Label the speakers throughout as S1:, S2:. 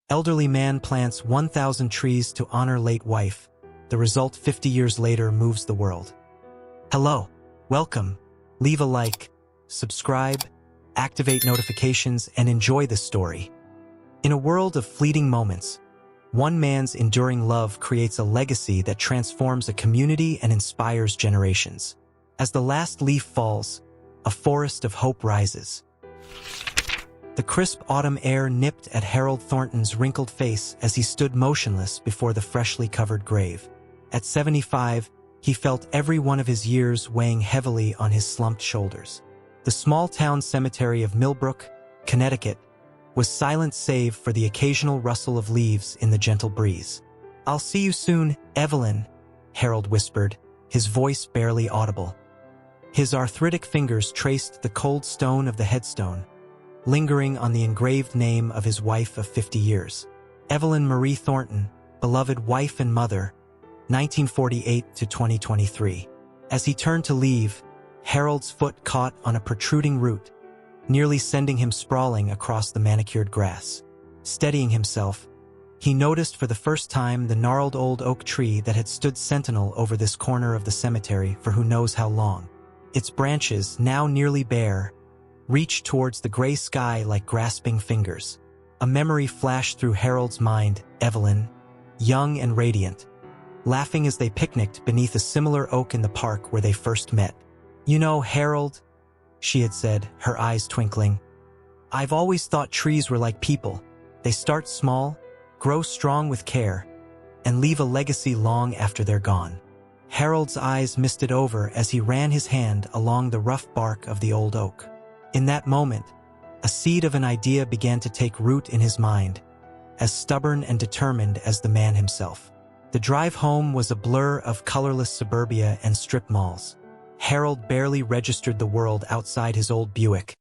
S1: Elderly man plants 1,000 trees to honor late wife. The result 50 years later moves the world. Hello, welcome. Leave a like, subscribe, activate notifications, and enjoy this story. In a world of fleeting moments, one man's enduring love creates a legacy that transforms a community and inspires generations. As the last leaf falls, a forest of hope rises. The crisp autumn air nipped at Harold Thornton's wrinkled face as he stood motionless before the freshly covered grave. At 75, he felt every one of his years weighing heavily on his slumped shoulders. The small-town cemetery of Millbrook, Connecticut, was silent save for the occasional rustle of leaves in the gentle breeze. "I'll see you soon, Evelyn," Harold whispered, his voice barely audible. His arthritic fingers traced the cold stone of the headstone, lingering on the engraved name of his wife of 50 years. Evelyn Marie Thornton, beloved wife and mother, 1948 to 2023. As he turned to leave, Harold's foot caught on a protruding root, nearly sending him sprawling across the manicured grass. Steadying himself, he noticed for the first time the gnarled old oak tree that had stood sentinel over this corner of the cemetery for who knows how long. Its branches, now nearly bare, reached towards the gray sky like grasping fingers. A memory flashed through Harold's mind: Evelyn, young and radiant, laughing as they picnicked beneath a similar oak in the park where they first met. "You know, Harold," she had said, her eyes twinkling, "I've always thought trees were like people. They start small, grow strong with care, and leave a legacy long after they're gone." Harold's eyes misted over as he ran his hand along the rough bark of the old oak. In that moment, a seed of an idea began to take root in his mind, as stubborn and determined as the man himself. The drive home was a blur of colorless suburbia and strip malls. Harold barely registered the world outside his old Buick,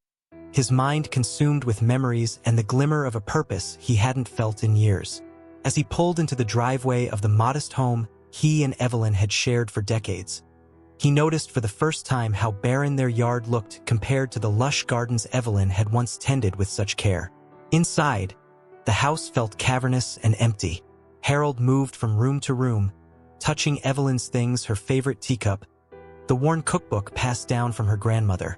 S1: his mind consumed with memories and the glimmer of a purpose he hadn't felt in years. As he pulled into the driveway of the modest home he and Evelyn had shared for decades, he noticed for the first time how barren their yard looked compared to the lush gardens Evelyn had once tended with such care. Inside, the house felt cavernous and empty. Harold moved from room to room, touching Evelyn's things: her favorite teacup, the worn cookbook passed down from her grandmother,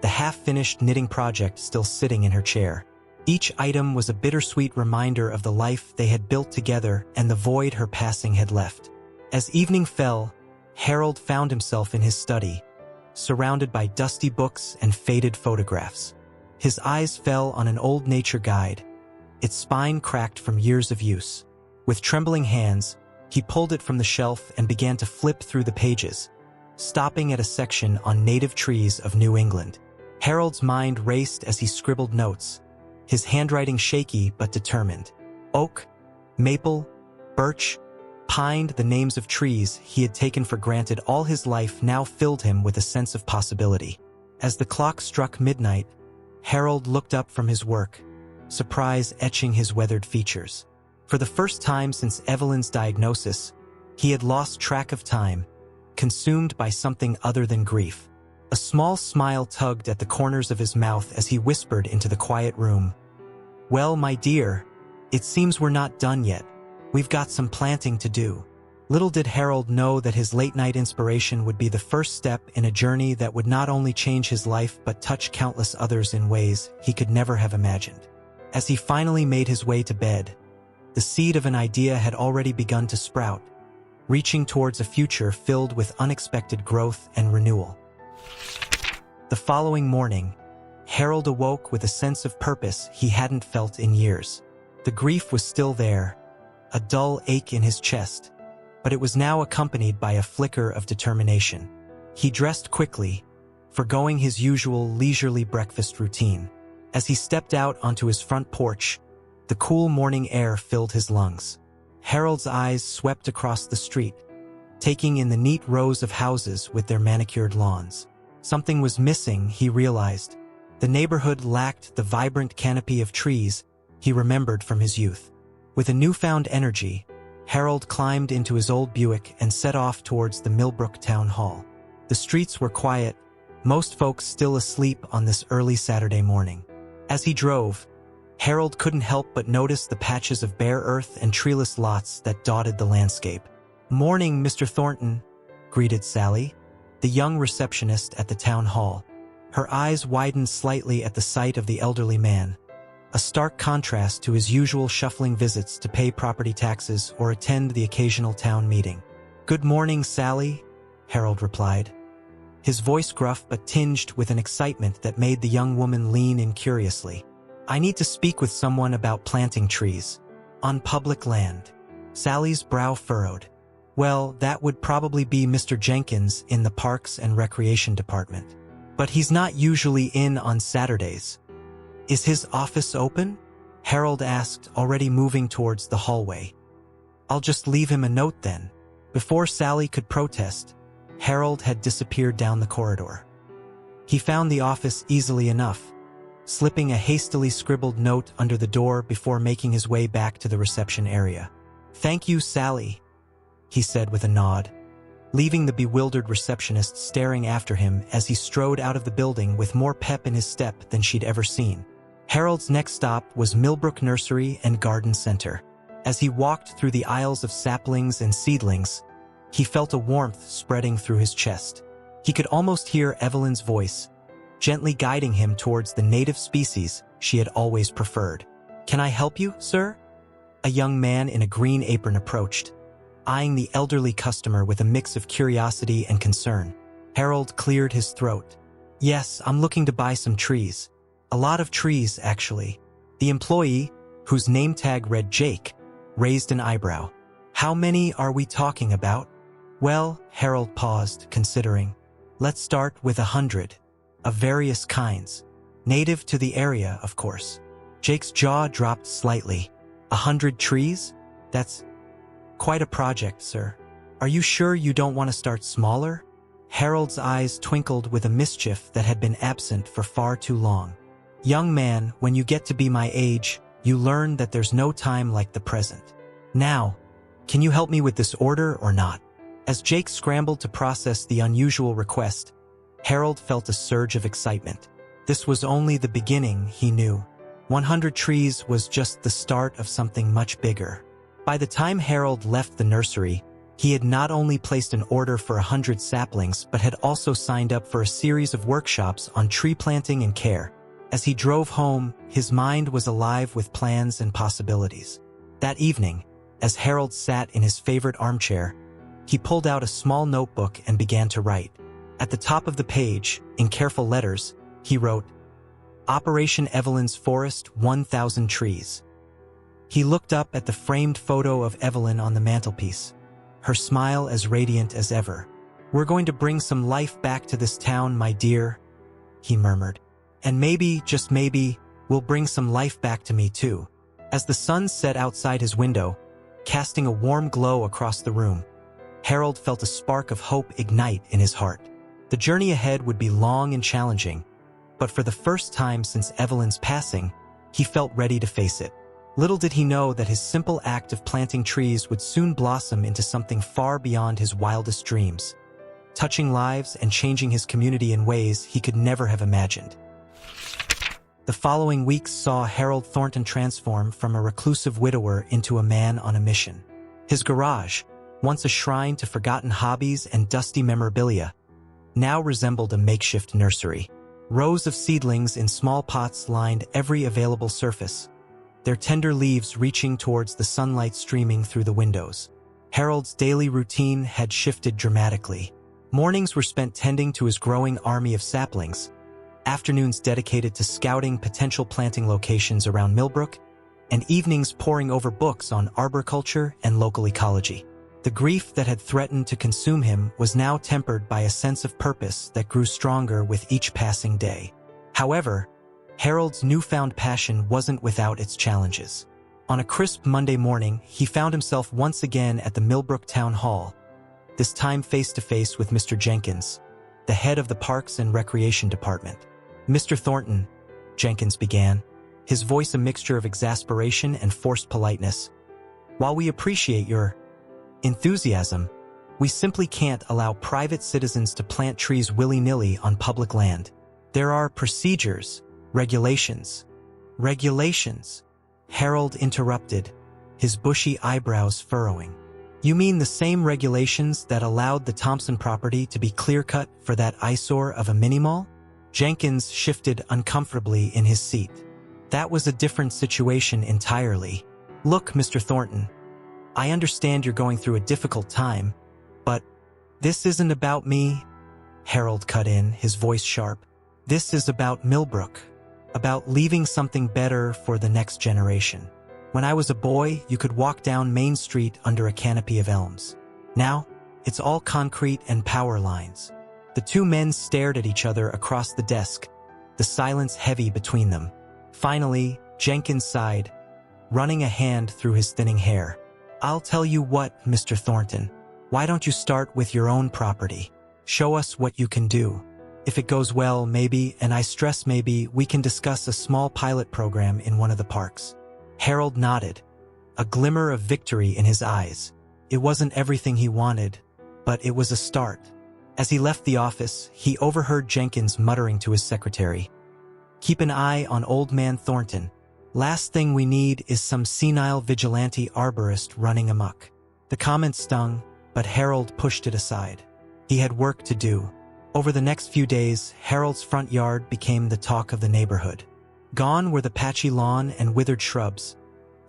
S1: the half-finished knitting project still sitting in her chair. Each item was a bittersweet reminder of the life they had built together and the void her passing had left. As evening fell, Harold found himself in his study, surrounded by dusty books and faded photographs. His eyes fell on an old nature guide, its spine cracked from years of use. With trembling hands, he pulled it from the shelf and began to flip through the pages, stopping at a section on native trees of New England. Harold's mind raced as he scribbled notes, his handwriting shaky but determined. Oak, maple, birch, pine, the names of trees he had taken for granted all his life now filled him with a sense of possibility. As the clock struck midnight, Harold looked up from his work, surprise etching his weathered features. For the first time since Evelyn's diagnosis, he had lost track of time, consumed by something other than grief. A small smile tugged at the corners of his mouth as he whispered into the quiet room, "Well, my dear, it seems we're not done yet. We've got some planting to do." Little did Harold know that his late-night inspiration would be the first step in a journey that would not only change his life but touch countless others in ways he could never have imagined. As he finally made his way to bed, the seed of an idea had already begun to sprout, reaching towards a future filled with unexpected growth and renewal. The following morning, Harold awoke with a sense of purpose he hadn't felt in years. The grief was still there, a dull ache in his chest, but it was now accompanied by a flicker of determination. He dressed quickly, forgoing his usual leisurely breakfast routine. As he stepped out onto his front porch, the cool morning air filled his lungs. Harold's eyes swept across the street, taking in the neat rows of houses with their manicured lawns. Something was missing, he realized. The neighborhood lacked the vibrant canopy of trees he remembered from his youth. With a newfound energy, Harold climbed into his old Buick and set off towards the Millbrook Town Hall. The streets were quiet, most folks still asleep on this early Saturday morning. As he drove, Harold couldn't help but notice the patches of bare earth and treeless lots that dotted the landscape. "Morning, Mr. Thornton," greeted Sally, the young receptionist at the town hall. Her eyes widened slightly at the sight of the elderly man, a stark contrast to his usual shuffling visits to pay property taxes or attend the occasional town meeting. "Good morning, Sally," Harold replied, his voice gruff but tinged with an excitement that made the young woman lean in curiously. "I need to speak with someone about planting trees on public land." Sally's brow furrowed. "Well, that would probably be Mr. Jenkins in the Parks and Recreation Department. But he's not usually in on Saturdays." "Is his office open?" Harold asked, already moving towards the hallway. "I'll just leave him a note then." Before Sally could protest, Harold had disappeared down the corridor. He found the office easily enough, slipping a hastily scribbled note under the door before making his way back to the reception area. "Thank you, Sally," he said with a nod, leaving the bewildered receptionist staring after him as he strode out of the building with more pep in his step than she'd ever seen. Harold's next stop was Millbrook Nursery and Garden Center. As he walked through the aisles of saplings and seedlings, he felt a warmth spreading through his chest. He could almost hear Evelyn's voice, gently guiding him towards the native species she had always preferred. "Can I help you, sir?" A young man in a green apron approached, eyeing the elderly customer with a mix of curiosity and concern. Harold cleared his throat. "Yes, I'm looking to buy some trees. A lot of trees, actually." The employee, whose name tag read Jake, raised an eyebrow. "How many are we talking about?" "Well," Harold paused, considering. "Let's start with 100, of various kinds. Native to the area, of course." Jake's jaw dropped slightly. 100 trees? That's quite a project, sir. Are you sure you don't want to start smaller?" Harold's eyes twinkled with a mischief that had been absent for far too long. "Young man, when you get to be my age, you learn that there's no time like the present. Now, can you help me with this order or not?" As Jake scrambled to process the unusual request, Harold felt a surge of excitement. This was only the beginning, he knew. 100 trees was just the start of something much bigger. By the time Harold left the nursery, he had not only placed an order for 100 saplings but had also signed up for a series of workshops on tree planting and care. As he drove home, his mind was alive with plans and possibilities. That evening, as Harold sat in his favorite armchair, he pulled out a small notebook and began to write. At the top of the page, in careful letters, he wrote, "Operation Evelyn's Forest, 1,000 trees." He looked up at the framed photo of Evelyn on the mantelpiece, her smile as radiant as ever. "We're going to bring some life back to this town, my dear," he murmured. "And maybe, just maybe, we'll bring some life back to me too." As the sun set outside his window, casting a warm glow across the room, Harold felt a spark of hope ignite in his heart. The journey ahead would be long and challenging, but for the first time since Evelyn's passing, he felt ready to face it. Little did he know that his simple act of planting trees would soon blossom into something far beyond his wildest dreams, touching lives and changing his community in ways he could never have imagined. The following weeks saw Harold Thornton transform from a reclusive widower into a man on a mission. His garage, once a shrine to forgotten hobbies and dusty memorabilia, now resembled a makeshift nursery. Rows of seedlings in small pots lined every available surface, their tender leaves reaching towards the sunlight streaming through the windows. Harold's daily routine had shifted dramatically. Mornings were spent tending to his growing army of saplings, afternoons dedicated to scouting potential planting locations around Millbrook, and evenings poring over books on arboriculture and local ecology. The grief that had threatened to consume him was now tempered by a sense of purpose that grew stronger with each passing day. However, Harold's newfound passion wasn't without its challenges. On a crisp Monday morning, he found himself once again at the Millbrook Town Hall, this time face-to-face with Mr. Jenkins, the head of the Parks and Recreation Department. "Mr. Thornton," Jenkins began, his voice a mixture of exasperation and forced politeness, "while we appreciate your enthusiasm, we simply can't allow private citizens to plant trees willy-nilly on public land. There are procedures, regulations, Regulations, Harold interrupted, his bushy eyebrows furrowing. You mean the same regulations that allowed the Thompson property to be clear-cut for that eyesore of a mini-mall? Jenkins shifted uncomfortably in his seat. That was a different situation entirely. Look, Mr. Thornton, I understand you're going through a difficult time, but this isn't about me, Harold cut in, his voice sharp. This is about Millbrook, about leaving something better for the next generation. When I was a boy, you could walk down Main Street under a canopy of elms. Now, it's all concrete and power lines. The two men stared at each other across the desk, the silence heavy between them. Finally, Jenkins sighed, running a hand through his thinning hair. I'll tell you what, Mr. Thornton. Why don't you start with your own property? Show us what you can do. If it goes well, maybe, and I stress maybe, we can discuss a small pilot program in one of the parks. Harold nodded, a glimmer of victory in his eyes. It wasn't everything he wanted, but it was a start. As he left the office, he overheard Jenkins muttering to his secretary. Keep an eye on Old Man Thornton. Last thing we need is some senile vigilante arborist running amok. The comment stung, but Harold pushed it aside. He had work to do. Over the next few days, Harold's front yard became the talk of the neighborhood. Gone were the patchy lawn and withered shrubs,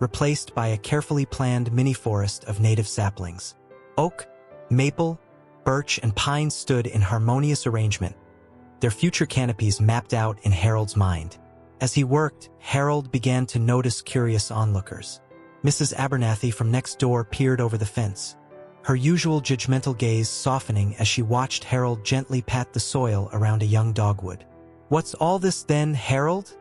S1: replaced by a carefully planned mini-forest of native saplings. Oak, maple, birch, and pine stood in harmonious arrangement, their future canopies mapped out in Harold's mind. As he worked, Harold began to notice curious onlookers. Mrs. Abernathy from next door peered over the fence, her usual judgmental gaze softening as she watched Harold gently pat the soil around a young dogwood. "What's all this then, Harold?"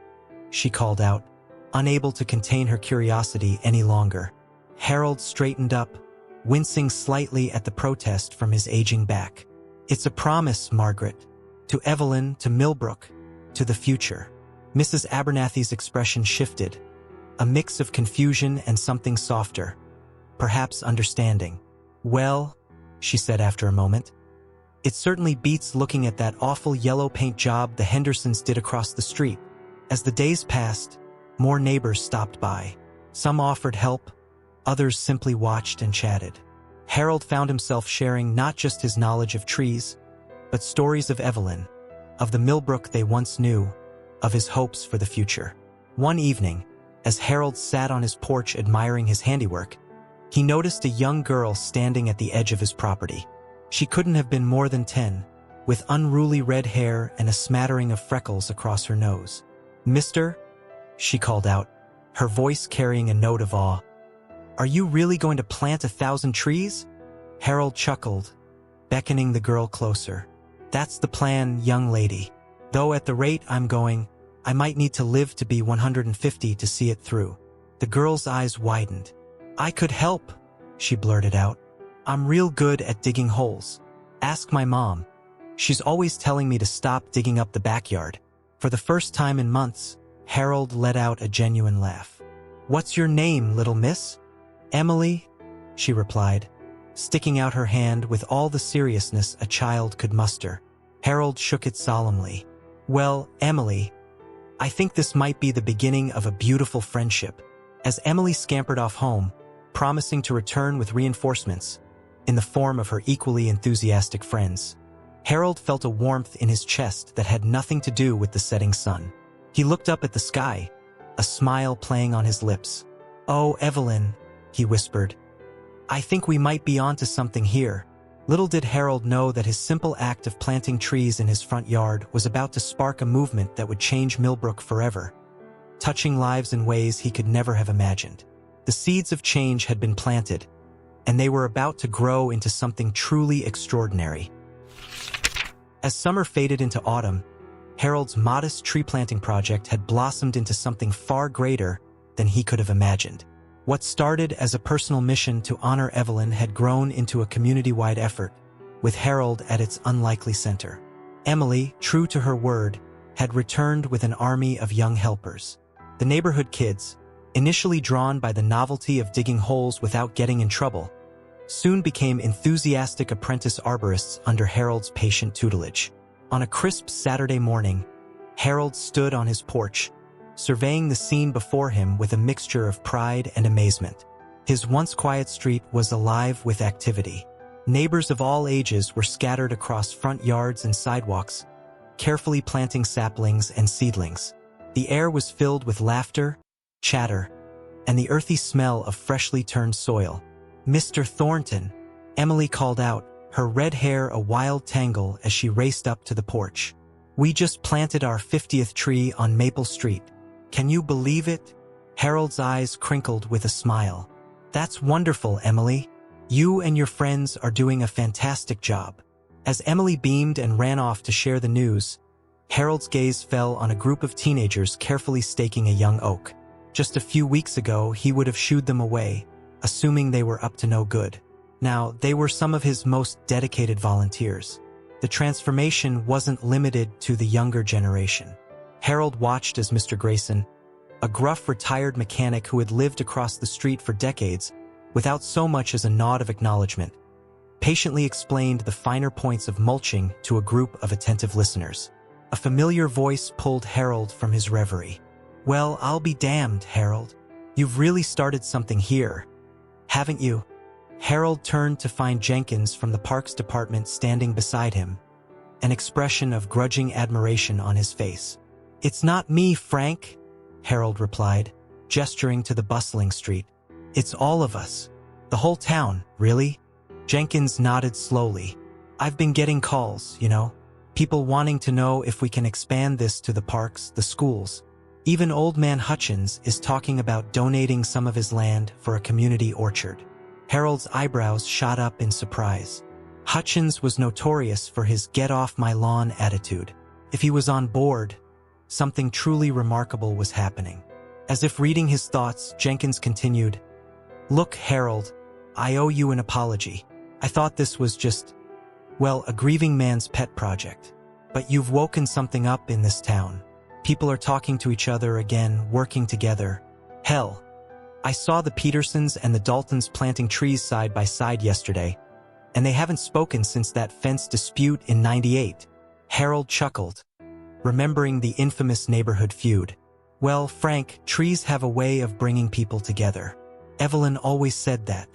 S1: she called out, unable to contain her curiosity any longer. Harold straightened up, wincing slightly at the protest from his aging back. "It's a promise, Margaret. To Evelyn, to Millbrook, to the future." Mrs. Abernathy's expression shifted, a mix of confusion and something softer, perhaps understanding. "Well," she said after a moment, "it certainly beats looking at that awful yellow paint job the Hendersons did across the street." As the days passed, more neighbors stopped by. Some offered help, others simply watched and chatted. Harold found himself sharing not just his knowledge of trees, but stories of Evelyn, of the Millbrook they once knew, of his hopes for the future. One evening, as Harold sat on his porch admiring his handiwork, he noticed a young girl standing at the edge of his property. She couldn't have been more than 10, with unruly red hair and a smattering of freckles across her nose. "Mister," she called out, her voice carrying a note of awe, "are you really going to plant 1,000 trees?" Harold chuckled, beckoning the girl closer. "That's the plan, young lady. Though at the rate I'm going, I might need to live to be 150 to see it through." The girl's eyes widened. "I could help," she blurted out. "I'm real good at digging holes. Ask my mom. She's always telling me to stop digging up the backyard." For the first time in months, Harold let out a genuine laugh. "What's your name, little miss?" "Emily," she replied, sticking out her hand with all the seriousness a child could muster. Harold shook it solemnly. "Well, Emily, I think this might be the beginning of a beautiful friendship." As Emily scampered off home, promising to return with reinforcements, in the form of her equally enthusiastic friends, Harold felt a warmth in his chest that had nothing to do with the setting sun. He looked up at the sky, a smile playing on his lips. "Oh, Evelyn," he whispered, "I think we might be onto something here." Little did Harold know that his simple act of planting trees in his front yard was about to spark a movement that would change Millbrook forever, touching lives in ways he could never have imagined. The seeds of change had been planted, and they were about to grow into something truly extraordinary. As summer faded into autumn, Harold's modest tree planting project had blossomed into something far greater than he could have imagined. What started as a personal mission to honor Evelyn had grown into a community-wide effort, with Harold at its unlikely center. Emily, true to her word, had returned with an army of young helpers. The neighborhood kids, initially drawn by the novelty of digging holes without getting in trouble, soon became enthusiastic apprentice arborists under Harold's patient tutelage. On a crisp Saturday morning, Harold stood on his porch, surveying the scene before him with a mixture of pride and amazement. His once quiet street was alive with activity. Neighbors of all ages were scattered across front yards and sidewalks, carefully planting saplings and seedlings. The air was filled with laughter, chatter, and the earthy smell of freshly turned soil. "Mr. Thornton," Emily called out, her red hair a wild tangle as she raced up to the porch. "We just planted our 50th tree on Maple Street. Can you believe it?" Harold's eyes crinkled with a smile. "That's wonderful, Emily. You and your friends are doing a fantastic job." As Emily beamed and ran off to share the news, Harold's gaze fell on a group of teenagers carefully staking a young oak. Just a few weeks ago, he would have shooed them away, assuming they were up to no good. Now, they were some of his most dedicated volunteers. The transformation wasn't limited to the younger generation. Harold watched as Mr. Grayson, a gruff retired mechanic who had lived across the street for decades, without so much as a nod of acknowledgement, patiently explained the finer points of mulching to a group of attentive listeners. A familiar voice pulled Harold from his reverie. "Well, I'll be damned, Harold. You've really started something here, haven't you?" Harold turned to find Jenkins from the Parks Department standing beside him, an expression of grudging admiration on his face. "It's not me, Frank," Harold replied, gesturing to the bustling street. "It's all of us. The whole town, really." Jenkins nodded slowly. "I've been getting calls, people wanting to know if we can expand this to the parks, the schools. Even Old Man Hutchins is talking about donating some of his land for a community orchard." Harold's eyebrows shot up in surprise. Hutchins was notorious for his get-off-my-lawn attitude. If he was on board, something truly remarkable was happening. As if reading his thoughts, Jenkins continued, "Look, Harold, I owe you an apology. I thought this was just, a grieving man's pet project. But you've woken something up in this town. People are talking to each other again, working together. Hell, I saw the Petersons and the Daltons planting trees side by side yesterday, and they haven't spoken since that fence dispute in '98. Harold chuckled, remembering the infamous neighborhood feud. "Well, Frank, trees have a way of bringing people together. Evelyn always said that."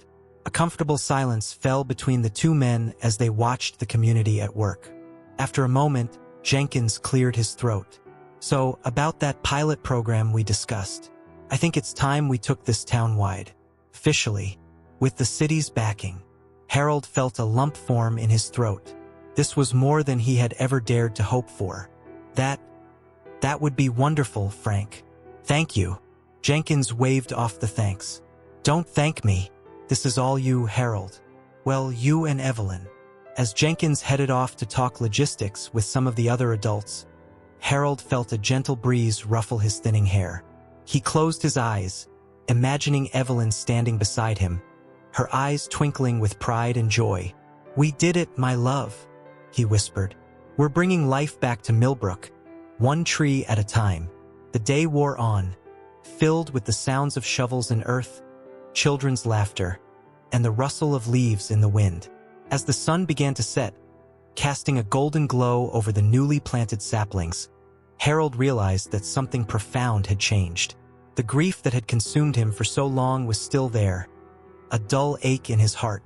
S1: A comfortable silence fell between the two men as they watched the community at work. After a moment, Jenkins cleared his throat. "So, about that pilot program we discussed. I think it's time we took this town-wide. Officially, with the city's backing." Harold felt a lump form in his throat. This was more than he had ever dared to hope for. That would be wonderful, Frank. "Thank you." Jenkins waved off the thanks. "Don't thank me. This is all you, Harold. Well, you and Evelyn." As Jenkins headed off to talk logistics with some of the other adults, Harold felt a gentle breeze ruffle his thinning hair. He closed his eyes, imagining Evelyn standing beside him, her eyes twinkling with pride and joy. "We did it, my love," he whispered. "We're bringing life back to Millbrook, one tree at a time." The day wore on, filled with the sounds of shovels and earth, children's laughter, and the rustle of leaves in the wind. As the sun began to set, casting a golden glow over the newly planted saplings, Harold realized that something profound had changed. The grief that had consumed him for so long was still there, a dull ache in his heart,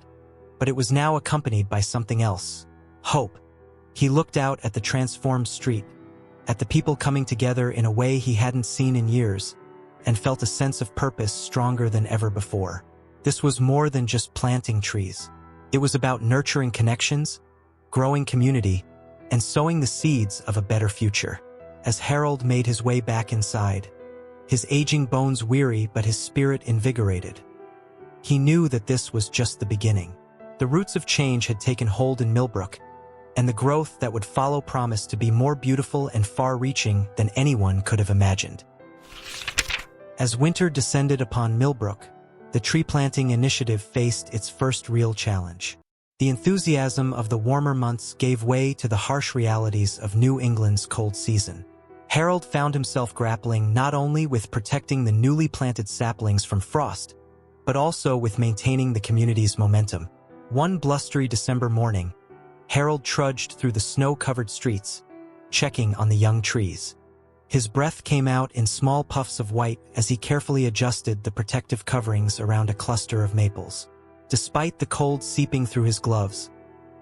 S1: but it was now accompanied by something else: hope. He looked out at the transformed street, at the people coming together in a way he hadn't seen in years, and felt a sense of purpose stronger than ever before. This was more than just planting trees. It was about nurturing connections, growing community, and sowing the seeds of a better future. As Harold made his way back inside, his aging bones weary but his spirit invigorated, he knew that this was just the beginning. The roots of change had taken hold in Millbrook, and the growth that would follow promised to be more beautiful and far-reaching than anyone could have imagined. As winter descended upon Millbrook, the tree-planting initiative faced its first real challenge. The enthusiasm of the warmer months gave way to the harsh realities of New England's cold season. Harold found himself grappling not only with protecting the newly planted saplings from frost, but also with maintaining the community's momentum. One blustery December morning, Harold trudged through the snow-covered streets, checking on the young trees. His breath came out in small puffs of white as he carefully adjusted the protective coverings around a cluster of maples. Despite the cold seeping through his gloves,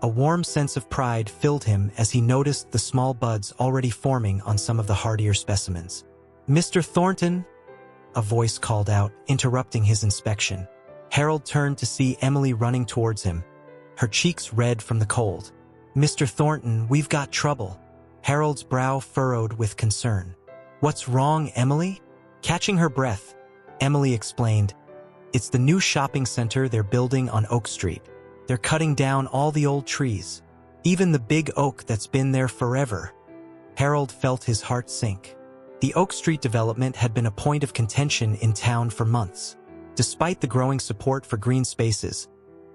S1: a warm sense of pride filled him as he noticed the small buds already forming on some of the hardier specimens. "Mr. Thornton," a voice called out, interrupting his inspection. Harold turned to see Emily running towards him, her cheeks red from the cold. "Mr. Thornton, we've got trouble." Harold's brow furrowed with concern. "What's wrong, Emily?" Catching her breath, Emily explained, "It's the new shopping center they're building on Oak Street. They're cutting down all the old trees, even the big oak that's been there forever." Harold felt his heart sink. The Oak Street development had been a point of contention in town for months. Despite the growing support for green spaces,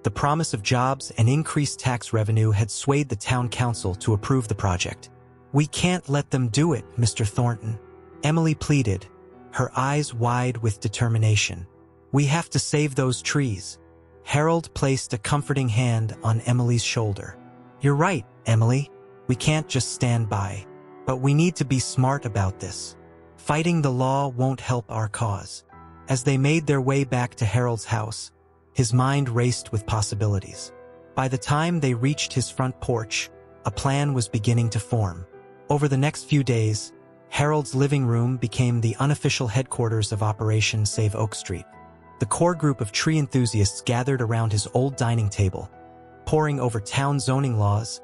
S1: the promise of jobs and increased tax revenue had swayed the town council to approve the project. "We can't let them do it, Mr. Thornton," Emily pleaded, her eyes wide with determination. "We have to save those trees." Harold placed a comforting hand on Emily's shoulder. "You're right, Emily. We can't just stand by. But we need to be smart about this. Fighting the law won't help our cause." As they made their way back to Harold's house, his mind raced with possibilities. By the time they reached his front porch, a plan was beginning to form. Over the next few days, Harold's living room became the unofficial headquarters of Operation Save Oak Street. The core group of tree enthusiasts gathered around his old dining table, poring over town zoning laws,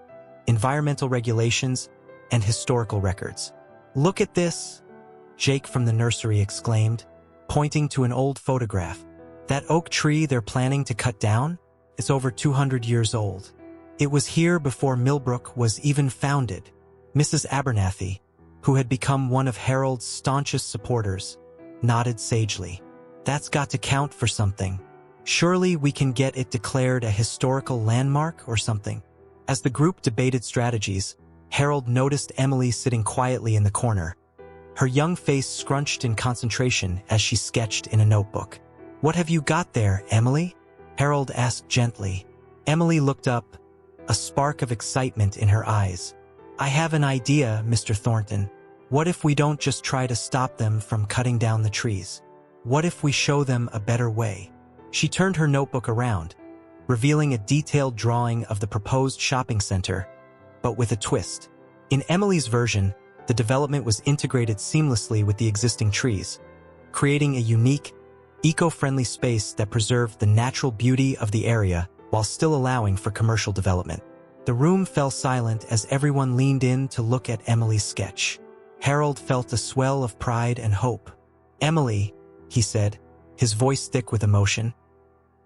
S1: environmental regulations, and historical records. "Look at this," Jake from the nursery exclaimed, pointing to an old photograph. "That oak tree they're planning to cut down? It's over 200 years old. It was here before Millbrook was even founded." Mrs. Abernathy, who had become one of Harold's staunchest supporters, nodded sagely. "That's got to count for something. Surely we can get it declared a historical landmark or something." As the group debated strategies, Harold noticed Emily sitting quietly in the corner, her young face scrunched in concentration as she sketched in a notebook. "What have you got there, Emily?" Harold asked gently. Emily looked up, a spark of excitement in her eyes. "I have an idea, Mr. Thornton. What if we don't just try to stop them from cutting down the trees? What if we show them a better way?" She turned her notebook around, revealing a detailed drawing of the proposed shopping center, but with a twist. In Emily's version, the development was integrated seamlessly with the existing trees, creating a unique, eco-friendly space that preserved the natural beauty of the area while still allowing for commercial development. The room fell silent as everyone leaned in to look at Emily's sketch. Harold felt a swell of pride and hope. "Emily," he said, his voice thick with emotion,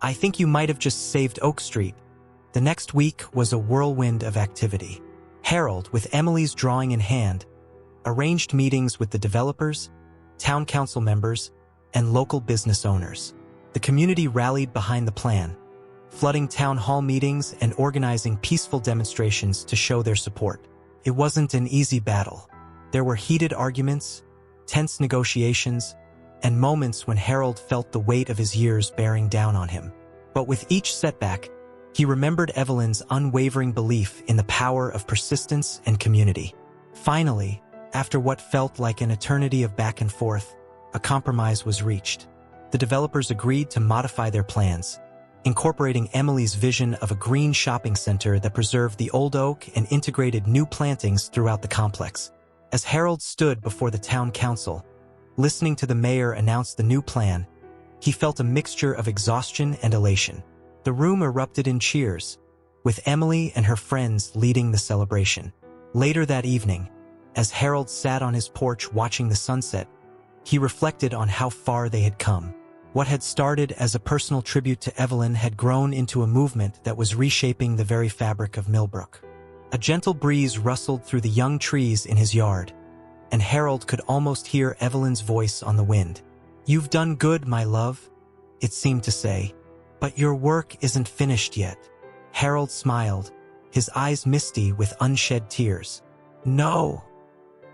S1: "I think you might have just saved Oak Street." The next week was a whirlwind of activity. Harold, with Emily's drawing in hand, arranged meetings with the developers, town council members, and local business owners. The community rallied behind the plan, flooding town hall meetings and organizing peaceful demonstrations to show their support. It wasn't an easy battle. There were heated arguments, tense negotiations, and moments when Harold felt the weight of his years bearing down on him. But with each setback, he remembered Evelyn's unwavering belief in the power of persistence and community. Finally, after what felt like an eternity of back and forth, a compromise was reached. The developers agreed to modify their plans, incorporating Emily's vision of a green shopping center that preserved the old oak and integrated new plantings throughout the complex. As Harold stood before the town council, listening to the mayor announce the new plan, he felt a mixture of exhaustion and elation. The room erupted in cheers, with Emily and her friends leading the celebration. Later that evening, as Harold sat on his porch watching the sunset, he reflected on how far they had come. What had started as a personal tribute to Evelyn had grown into a movement that was reshaping the very fabric of Millbrook. A gentle breeze rustled through the young trees in his yard, and Harold could almost hear Evelyn's voice on the wind. "You've done good, my love," it seemed to say, "but your work isn't finished yet." Harold smiled, his eyes misty with unshed tears. "No,"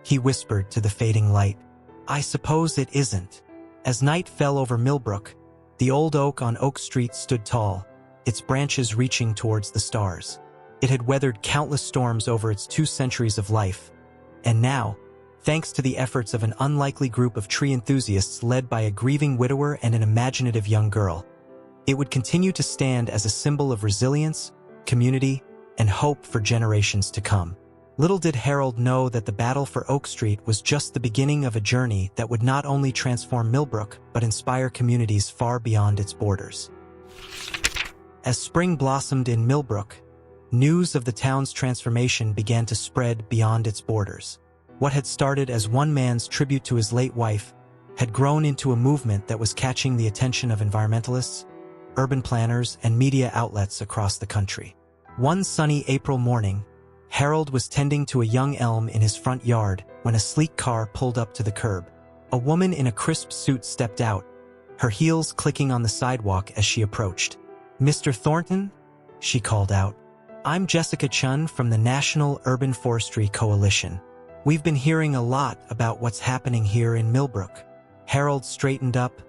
S1: he whispered to the fading light. "I suppose it isn't." As night fell over Millbrook, the old oak on Oak Street stood tall, its branches reaching towards the stars. It had weathered countless storms over its 2 centuries of life, and now, thanks to the efforts of an unlikely group of tree enthusiasts led by a grieving widower and an imaginative young girl. It would continue to stand as a symbol of resilience, community, and hope for generations to come. Little did Harold know that the battle for Oak Street was just the beginning of a journey that would not only transform Millbrook but inspire communities far beyond its borders. As spring blossomed in Millbrook, news of the town's transformation began to spread beyond its borders. What had started as one man's tribute to his late wife had grown into a movement that was catching the attention of environmentalists, urban planners, and media outlets across the country. One sunny April morning, Harold was tending to a young elm in his front yard when a sleek car pulled up to the curb. A woman in a crisp suit stepped out, her heels clicking on the sidewalk as she approached. "Mr. Thornton?" she called out. "I'm Jessica Chun from the National Urban Forestry Coalition. We've been hearing a lot about what's happening here in Millbrook." Harold straightened up,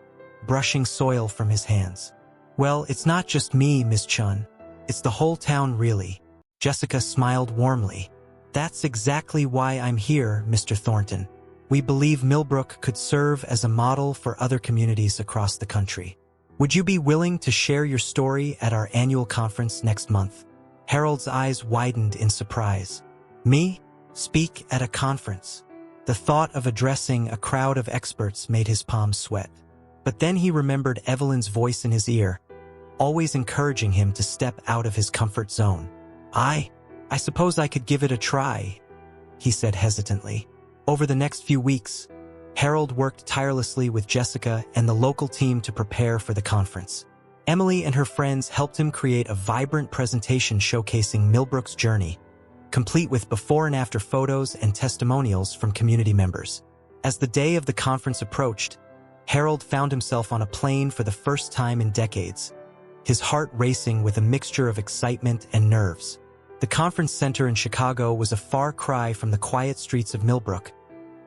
S1: brushing soil from his hands. "Well, it's not just me, Miss Chun. It's the whole town, really." Jessica smiled warmly. "That's exactly why I'm here, Mr. Thornton. We believe Millbrook could serve as a model for other communities across the country. Would you be willing to share your story at our annual conference next month?" Harold's eyes widened in surprise. "Me? Speak at a conference?" The thought of addressing a crowd of experts made his palms sweat. But then he remembered Evelyn's voice in his ear, always encouraging him to step out of his comfort zone. I suppose I could give it a try," he said hesitantly. Over the next few weeks, Harold worked tirelessly with Jessica and the local team to prepare for the conference. Emily and her friends helped him create a vibrant presentation showcasing Millbrook's journey, complete with before and after photos and testimonials from community members. As the day of the conference approached, Harold found himself on a plane for the first time in decades, his heart racing with a mixture of excitement and nerves. The conference center in Chicago was a far cry from the quiet streets of Millbrook,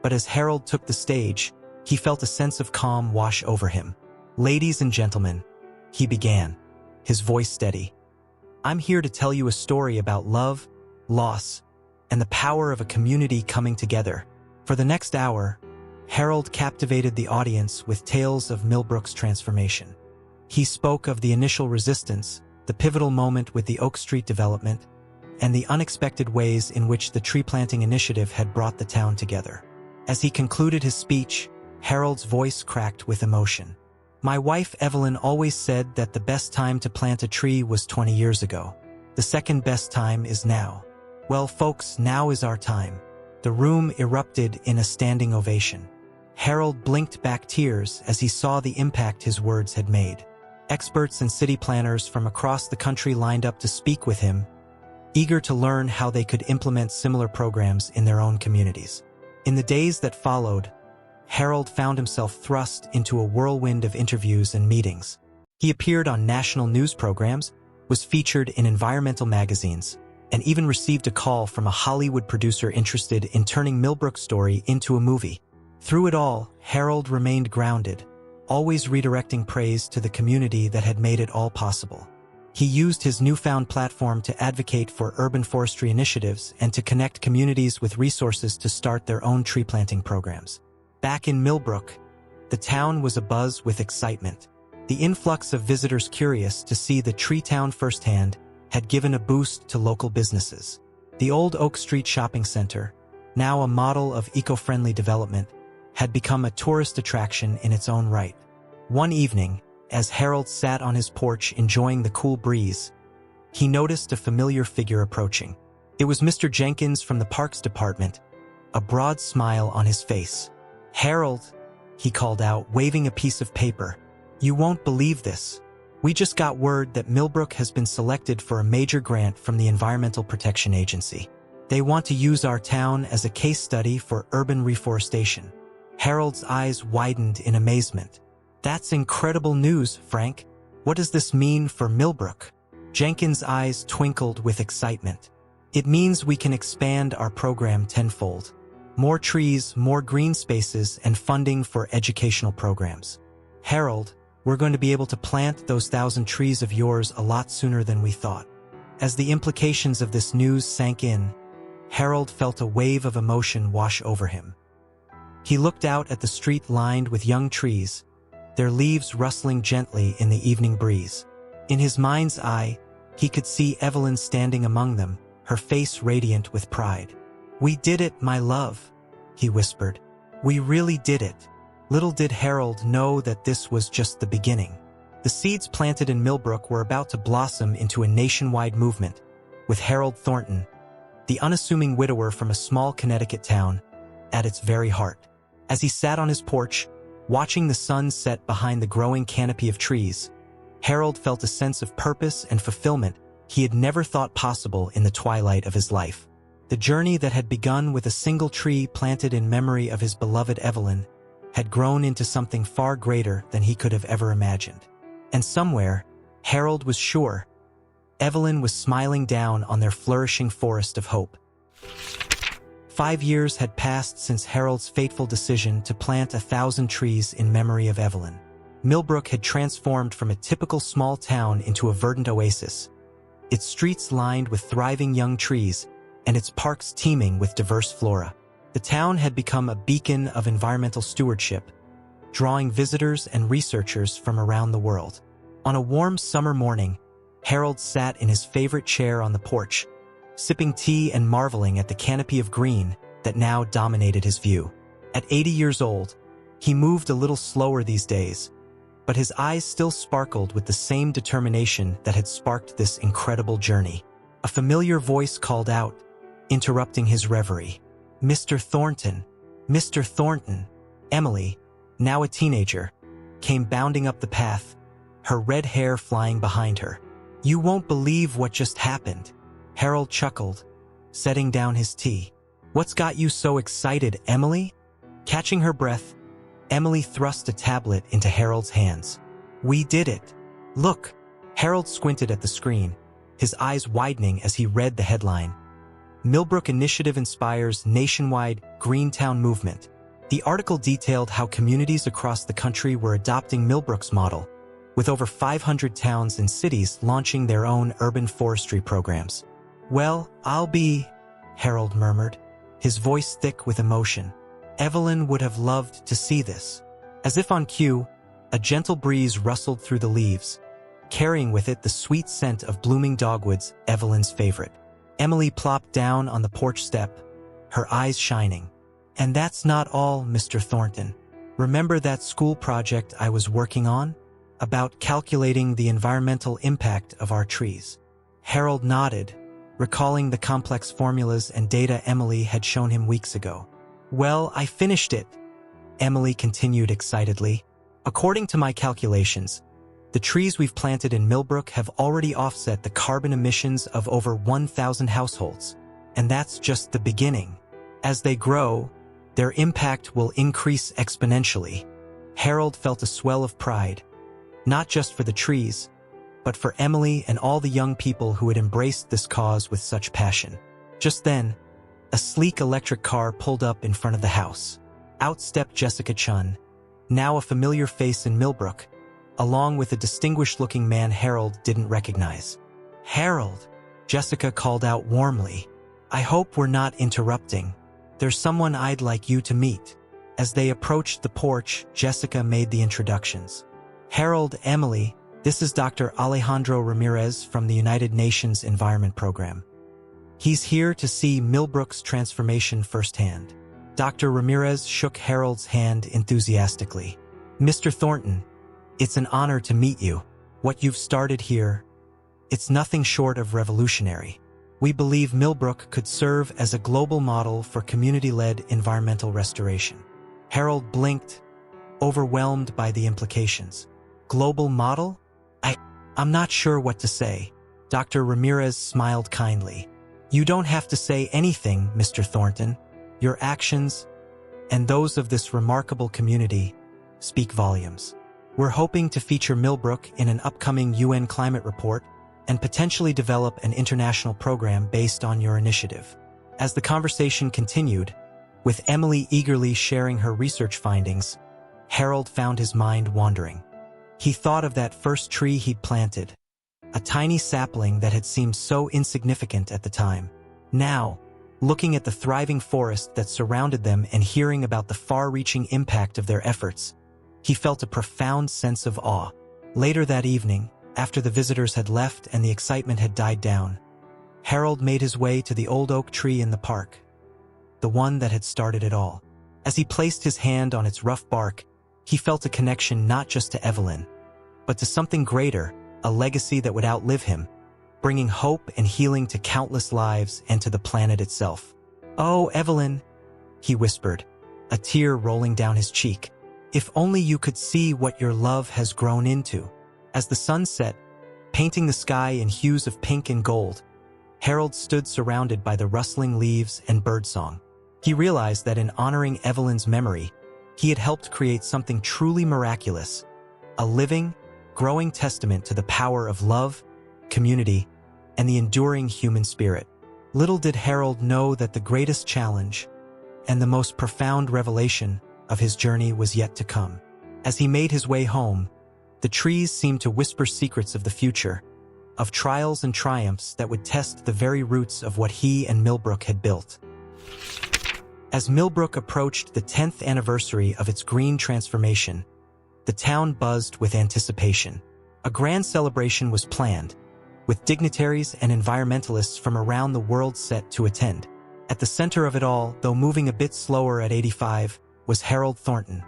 S1: but as Harold took the stage, he felt a sense of calm wash over him. "Ladies and gentlemen," he began, his voice steady, "I'm here to tell you a story about love, loss, and the power of a community coming together." For the next hour, Harold captivated the audience with tales of Millbrook's transformation. He spoke of the initial resistance, the pivotal moment with the Oak Street development, and the unexpected ways in which the tree planting initiative had brought the town together. As he concluded his speech, Harold's voice cracked with emotion. "My wife Evelyn always said that the best time to plant a tree was 20 years ago. The second best time is now. Well, folks, now is our time." The room erupted in a standing ovation. Harold blinked back tears as he saw the impact his words had made. Experts and city planners from across the country lined up to speak with him, eager to learn how they could implement similar programs in their own communities. In the days that followed, Harold found himself thrust into a whirlwind of interviews and meetings. He appeared on national news programs, was featured in environmental magazines, and even received a call from a Hollywood producer interested in turning Millbrook's story into a movie. Through it all, Harold remained grounded, always redirecting praise to the community that had made it all possible. He used his newfound platform to advocate for urban forestry initiatives and to connect communities with resources to start their own tree planting programs. Back in Millbrook, the town was abuzz with excitement. The influx of visitors curious to see the tree town firsthand had given a boost to local businesses. The old Oak Street Shopping Center, now a model of eco-friendly development, had become a tourist attraction in its own right. One evening, as Harold sat on his porch enjoying the cool breeze, he noticed a familiar figure approaching. It was Mr. Jenkins from the Parks Department, a broad smile on his face. "Harold," he called out, waving a piece of paper, "you won't believe this. We just got word that Millbrook has been selected for a major grant from the Environmental Protection Agency. They want to use our town as a case study for urban reforestation." Harold's eyes widened in amazement. "That's incredible news, Frank. What does this mean for Millbrook?" Jenkins' eyes twinkled with excitement. "It means we can expand our program tenfold. More trees, more green spaces, and funding for educational programs. Harold, we're going to be able to plant those 1,000 trees of yours a lot sooner than we thought." As the implications of this news sank in, Harold felt a wave of emotion wash over him. He looked out at the street lined with young trees, their leaves rustling gently in the evening breeze. In his mind's eye, he could see Evelyn standing among them, her face radiant with pride. "We did it, my love," he whispered. "We really did it." Little did Harold know that this was just the beginning. The seeds planted in Millbrook were about to blossom into a nationwide movement, with Harold Thornton, the unassuming widower from a small Connecticut town, at its very heart. As he sat on his porch, watching the sun set behind the growing canopy of trees, Harold felt a sense of purpose and fulfillment he had never thought possible in the twilight of his life. The journey that had begun with a single tree planted in memory of his beloved Evelyn had grown into something far greater than he could have ever imagined. And somewhere, Harold was sure, Evelyn was smiling down on their flourishing forest of hope. 5 years had passed since Harold's fateful decision to plant 1,000 trees in memory of Evelyn. Millbrook had transformed from a typical small town into a verdant oasis, its streets lined with thriving young trees and its parks teeming with diverse flora. The town had become a beacon of environmental stewardship, drawing visitors and researchers from around the world. On a warm summer morning, Harold sat in his favorite chair on the porch, sipping tea and marveling at the canopy of green that now dominated his view. At 80 years old, he moved a little slower these days, but his eyes still sparkled with the same determination that had sparked this incredible journey. A familiar voice called out, interrupting his reverie. "Mr. Thornton, Mr. Thornton." Emily, now a teenager, came bounding up the path, her red hair flying behind her. "You won't believe what just happened." Harold chuckled, setting down his tea. "What's got you so excited, Emily?" Catching her breath, Emily thrust a tablet into Harold's hands. "We did it. Look." Harold squinted at the screen, his eyes widening as he read the headline. Millbrook Initiative Inspires Nationwide Greentown Movement. The article detailed how communities across the country were adopting Millbrook's model, with over 500 towns and cities launching their own urban forestry programs. "Well, I'll be," Harold murmured, his voice thick with emotion. "Evelyn would have loved to see this." As if on cue, a gentle breeze rustled through the leaves, carrying with it the sweet scent of blooming dogwoods, Evelyn's favorite. Emily plopped down on the porch step, her eyes shining. "And that's not all, Mr. Thornton. Remember that school project I was working on? About calculating the environmental impact of our trees?" Harold nodded, recalling the complex formulas and data Emily had shown him weeks ago. "Well, I finished it," Emily continued excitedly. "According to my calculations, the trees we've planted in Millbrook have already offset the carbon emissions of over 1,000 households. And that's just the beginning. As they grow, their impact will increase exponentially." Harold felt a swell of pride, not just for the trees, but for Emily and all the young people who had embraced this cause with such passion. Just then, a sleek electric car pulled up in front of the house. Out stepped Jessica Chun, now a familiar face in Millbrook, along with a distinguished-looking man Harold didn't recognize. "Harold," Jessica called out warmly, "I hope we're not interrupting. There's someone I'd like you to meet." As they approached the porch, Jessica made the introductions. "Harold, Emily, this is Dr. Alejandro Ramirez from the United Nations Environment Program. He's here to see Millbrook's transformation firsthand." Dr. Ramirez shook Harold's hand enthusiastically. "Mr. Thornton, it's an honor to meet you. What you've started here, it's nothing short of revolutionary. We believe Millbrook could serve as a global model for community-led environmental restoration." Harold blinked, overwhelmed by the implications. "Global model? I'm not sure what to say." Dr. Ramirez smiled kindly. "You don't have to say anything, Mr. Thornton. Your actions, and those of this remarkable community, speak volumes. We're hoping to feature Millbrook in an upcoming UN climate report and potentially develop an international program based on your initiative." As the conversation continued, with Emily eagerly sharing her research findings, Harold found his mind wandering. He thought of that first tree he'd planted, a tiny sapling that had seemed so insignificant at the time. Now, Looking at the thriving forest that surrounded them and hearing about the far-reaching impact of their efforts, he felt a profound sense of awe. Later that evening, after the visitors had left and the excitement had died down, Harold made his way to the old oak tree in the park, the one that had started it all. As he placed his hand on its rough bark, he felt a connection not just to Evelyn, but to something greater, a legacy that would outlive him, bringing hope and healing to countless lives and to the planet itself. "Oh, Evelyn," he whispered, a tear rolling down his cheek. "If only you could see what your love has grown into." As the sun set, painting the sky in hues of pink and gold, Harold stood surrounded by the rustling leaves and birdsong. He realized that in honoring Evelyn's memory, he had helped create something truly miraculous, a living, growing testament to the power of love, community, and the enduring human spirit. Little did Harold know that the greatest challenge and the most profound revelation of his journey was yet to come. As he made his way home, the trees seemed to whisper secrets of the future, of trials and triumphs that would test the very roots of what he and Millbrook had built. As Millbrook approached the 10th anniversary of its green transformation, the town buzzed with anticipation. A grand celebration was planned, with dignitaries and environmentalists from around the world set to attend. At the center of it all, though moving a bit slower at 85, was Harold Thornton,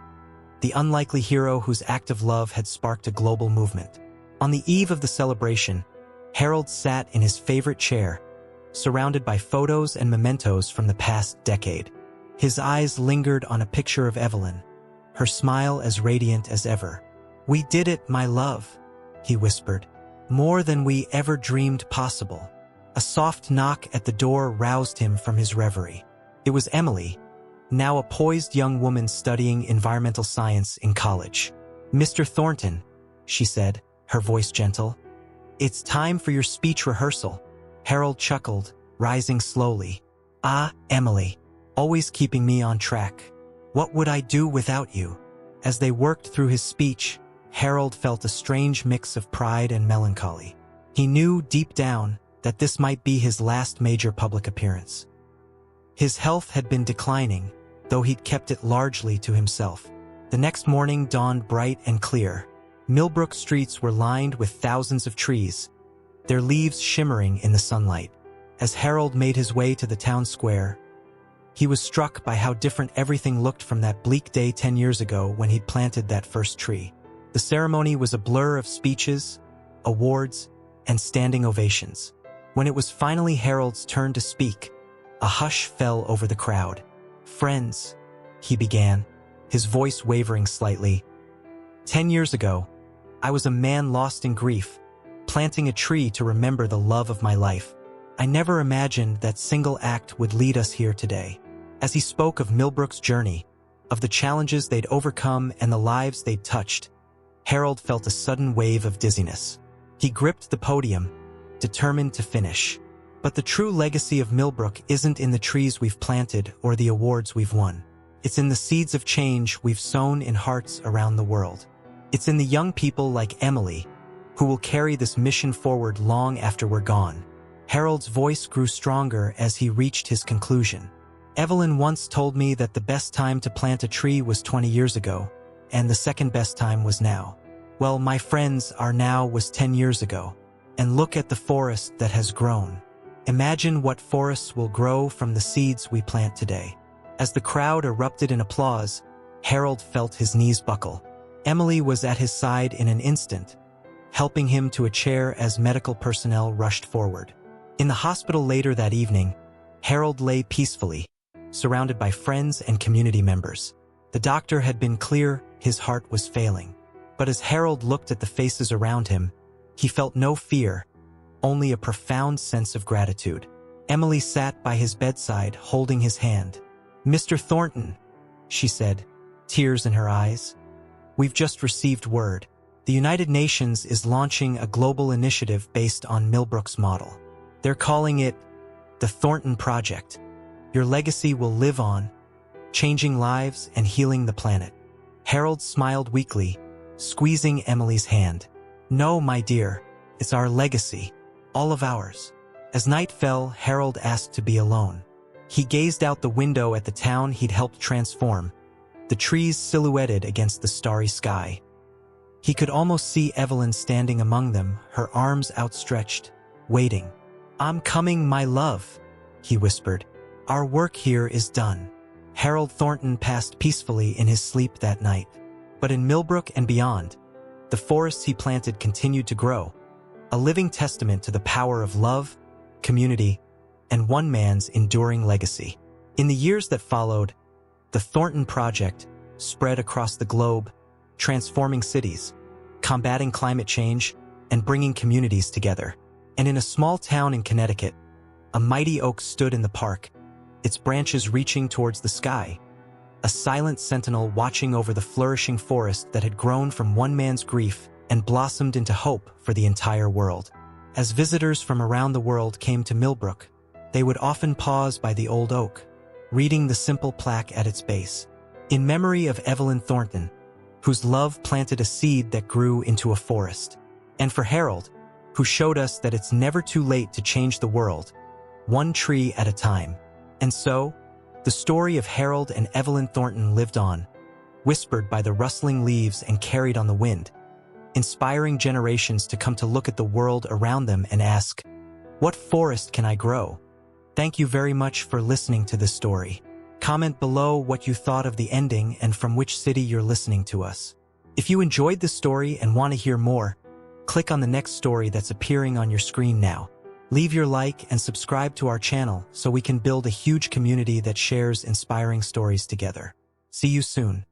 S1: the unlikely hero whose act of love had sparked a global movement. On the eve of the celebration, Harold sat in his favorite chair, surrounded by photos and mementos from the past decade. His eyes lingered on a picture of Evelyn, her smile as radiant as ever. "We did it, my love," he whispered. "More than we ever dreamed possible." A soft knock at the door roused him from his reverie. It was Emily, now a poised young woman studying environmental science in college. "Mr. Thornton," she said, her voice gentle. "It's time for your speech rehearsal." Harold chuckled, rising slowly. "Ah, Emily, always keeping me on track. What would I do without you?" As they worked through his speech, Harold felt a strange mix of pride and melancholy. He knew deep down that this might be his last major public appearance. His health had been declining, though he'd kept it largely to himself. The next morning dawned bright and clear. Millbrook streets were lined with thousands of trees, their leaves shimmering in the sunlight. As Harold made his way to the town square, he was struck by how different everything looked from that bleak day 10 years ago when he'd planted that first tree. The ceremony was a blur of speeches, awards, and standing ovations. When it was finally Harold's turn to speak, a hush fell over the crowd. "Friends," he began, his voice wavering slightly. "10 years ago, I was a man lost in grief, planting a tree to remember the love of my life. I never imagined that single act would lead us here today." As he spoke of Millbrook's journey, of the challenges they'd overcome and the lives they'd touched, Harold felt a sudden wave of dizziness. He gripped the podium, determined to finish. But the true legacy of Millbrook isn't in the trees we've planted or the awards we've won. It's in the seeds of change we've sown in hearts around the world. It's in the young people like Emily, who will carry this mission forward long after we're gone. Harold's voice grew stronger as he reached his conclusion. "Evelyn once told me that the best time to plant a tree was 20 years ago, and the second best time was now. Well, my friends, our now was 10 years ago. And look at the forest that has grown. Imagine what forests will grow from the seeds we plant today." As the crowd erupted in applause, Harold felt his knees buckle. Emily was at his side in an instant, helping him to a chair as medical personnel rushed forward. In the hospital later that evening, Harold lay peacefully, surrounded by friends and community members. The doctor had been clear his heart was failing. But as Harold looked at the faces around him, he felt no fear, only a profound sense of gratitude. Emily sat by his bedside, holding his hand. "Mr. Thornton," she said, tears in her eyes, "we've just received word. The United Nations is launching a global initiative based on Millbrook's model. They're calling it the Thornton Project. Your legacy will live on, changing lives and healing the planet." Harold smiled weakly, squeezing Emily's hand. "No, my dear, it's our legacy, all of ours." As night fell, Harold asked to be alone. He gazed out the window at the town he'd helped transform, the trees silhouetted against the starry sky. He could almost see Evelyn standing among them, her arms outstretched, waiting. "I'm coming, my love," he whispered. "Our work here is done." Harold Thornton passed peacefully in his sleep that night. But in Millbrook and beyond, the forests he planted continued to grow, a living testament to the power of love, community, and one man's enduring legacy. In the years that followed, the Thornton Project spread across the globe, transforming cities, combating climate change, and bringing communities together. And in a small town in Connecticut, a mighty oak stood in the park, its branches reaching towards the sky, a silent sentinel watching over the flourishing forest that had grown from one man's grief and blossomed into hope for the entire world. As visitors from around the world came to Millbrook, they would often pause by the old oak, reading the simple plaque at its base, in memory of Evelyn Thornton, whose love planted a seed that grew into a forest. And for Harold, who showed us that it's never too late to change the world, one tree at a time. And so, the story of Harold and Evelyn Thornton lived on, whispered by the rustling leaves and carried on the wind, inspiring generations to come to look at the world around them and ask, "What forest can I grow?" Thank you very much for listening to this story. Comment below what you thought of the ending and from which city you're listening to us. If you enjoyed this story and want to hear more, click on the next story that's appearing on your screen now. Leave your like and subscribe to our channel so we can build a huge community that shares inspiring stories together. See you soon.